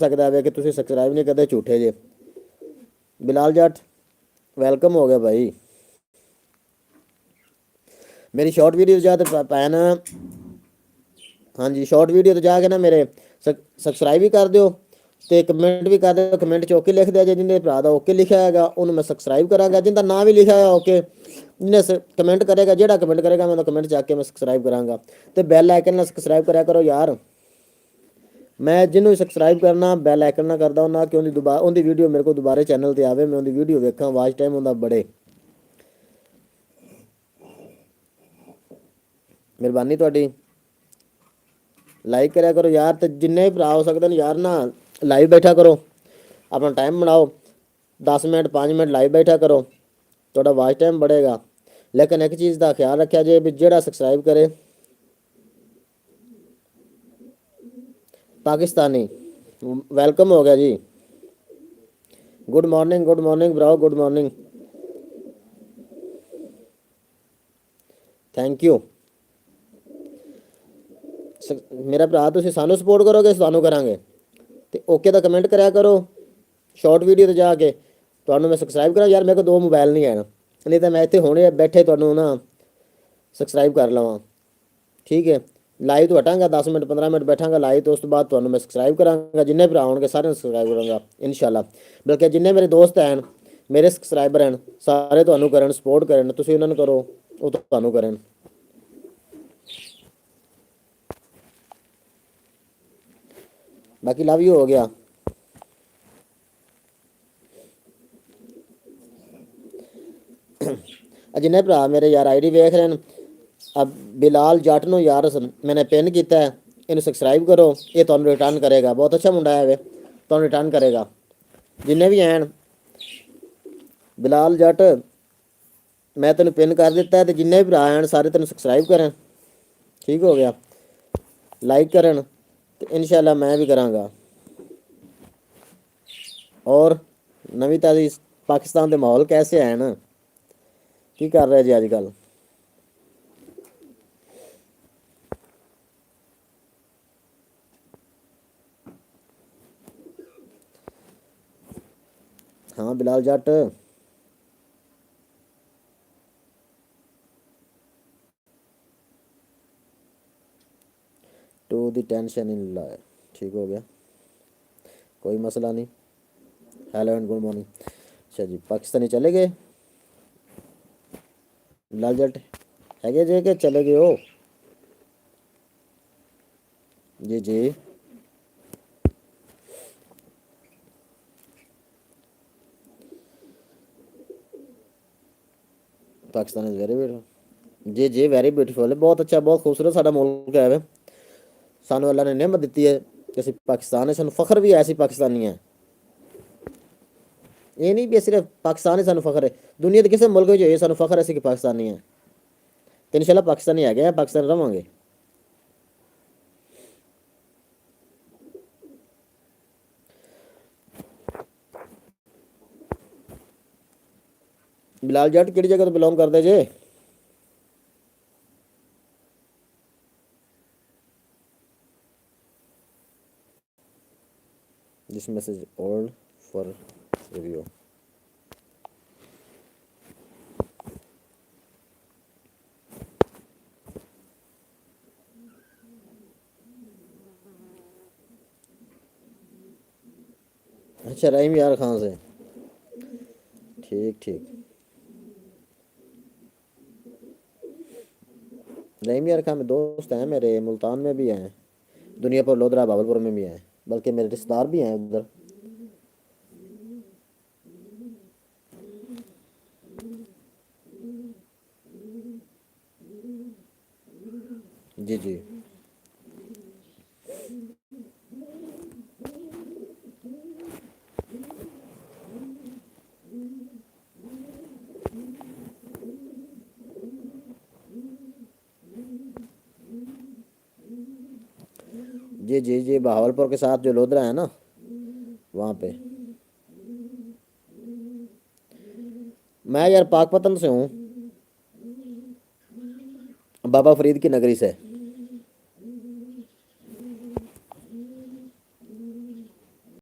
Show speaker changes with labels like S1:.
S1: ਸਕਦਾ ਹੈ ਕਿ ਤੁਸੀਂ ਸਬਸਕ੍ਰਾइब नहीं करते, झूठे जे। बिलाल जट वेलकम हो गया भाई। मेरी शॉर्ट वीडियो जा तो पैन, हाँ जी, शॉर्ट वीडियो तो जाके ना मेरे सब्सक्राइब भी कर दो तो कमेंट भी कर दो। कमेंट च ओके लिख दिया जे, जिन्हें भरा दा ओके लिखा है उन्होंने मैं सब्सक्राइब करांगा, जिनका नाम भी लिखा है ओके, जिन्हें कमेंट करेगा, जेड़ा कमेंट करेगा मैं कमेंट जाके मैं सब्सक्राइब करांगा। तो बैल आइकन ना सब्सक्राइब करा करो यार। मैं जिन्होंं सब्सक्राइब करना बैल आइकन ना करदा ना कि उनकी वीडियो मेरे को दोबारा चैनल पर आवे, मैं उनकी वीडियो वेखा, वाच टाइम उनका बढ़े। मेहरबानी तुहाडी, लाइक करा करो यार। तो जिन्ने भी भरा हो सकते हैं यार ना लाइव बैठा करो, अपना टाइम बनाओ, 10 मिनट 5 मिनट लाइव बैठा करो, थोड़ा वाच टाइम बढ़ेगा। लेकिन एक चीज़ का ख्याल रखा जे भी जेड़ा सब्सक्राइब करे पाकिस्तानी। वेलकम हो गया जी। Good morning bro, good morning, thank you. मेरा भरा तुसीं सानू सपोर्ट करोगे, सानू करांगे। तो ओके का कमेंट कराया करो शॉर्ट वीडियो तो जाके, तो मैं सब्सक्राइब करा यार। मेरे को 2 मोबाइल नहीं है, नहीं तो मैं इतने होने बैठे तो ना सब्सक्राइब कर लवां। ठीक है, लाइव तो हटांगा, 10 मिनट 15 मिनट बैठांगा लाइव, तो उस तो बाद तो मैं सब्सक्राइब करांगा। जिन्ने भरा होंगे सारे सब्सक्राइब करूँगा इंशाल्लाह। बल्कि जिन्ने मेरे दोस्त हैं, मेरे सब्सक्राइबर हैं, सारे तो करन सपोर्ट करन, तुसीं उन्हां नूं करो वो तो करन। बाकी लव यू हो गया। जिन्ने भरा मेरे यार आईडी वेख रहे हैं, अब बिलाल जट नूं यार मैंने पिन किया है, इन्हें सब्सक्राइब करो, ये तुहानूं रिटर्न करेगा। बहुत अच्छा मुंडा है वे, तुहानूं रिटर्न करेगा। जिन्ने भी हैं बिलाल जट, मैं तेन पिन कर दिता है, तो जिन्ने भी भरा हैं सारे तेन सब्सक्राइब करें। ठीक हो गया, लाइक करन तो इंशाल्लाह मैं भी करांगा। और नवी ताज़ी पाकिस्तान के माहौल कैसे है ना, की कर रहे जी अजकल? हाँ Bilal Jatt, to the tension in life. ठीक हो गया, कोई मसला नहीं। Hello and good morning. अच्छा जी, पाकिस्तानी चले गए बिलाल जट, है जे के चले गए हो? जी जी, पाकिस्तान इज़ वेरी ब्यूटीफुल। जी जी, वेरी ब्यूटीफुल है, बहुत अच्छा, बहुत खूबसूरत साडा मुल्क है वे। सानू अल्लाह ने नेमत दी है कि असीं पाकिस्तान है, सानू फख्र भी है असीं पाकिस्तानी है। ये नहीं भी सिर्फ पाकिस्तान ही सानू फख्र है, दुनिया के किसी मुल्क में होइए सानू फख्र है कि पाकिस्तानी है। तो इंशाल्लाह पाकिस्तानी है गए, पाकिस्तान रवांगे। बिलाल जट किहड़ी जगह तो बिलोंग करते जे? This message old for review. अच्छा, रहीम यार खान से, ठीक ठीक। रहीम यार खान में दोस्त हैं मेरे, मुल्तान में भी हैं, दुनिया पर लोधरा भावलपुर में भी हैं, बल्कि मेरे रिश्तेदार भी हैं उधर। जी जी जी जी जी, बहावलपुर के साथ जो लोधरा है ना, वहाँ पे। मैं यार पाकपतन से हूँ, बाबा फरीद की नगरी से।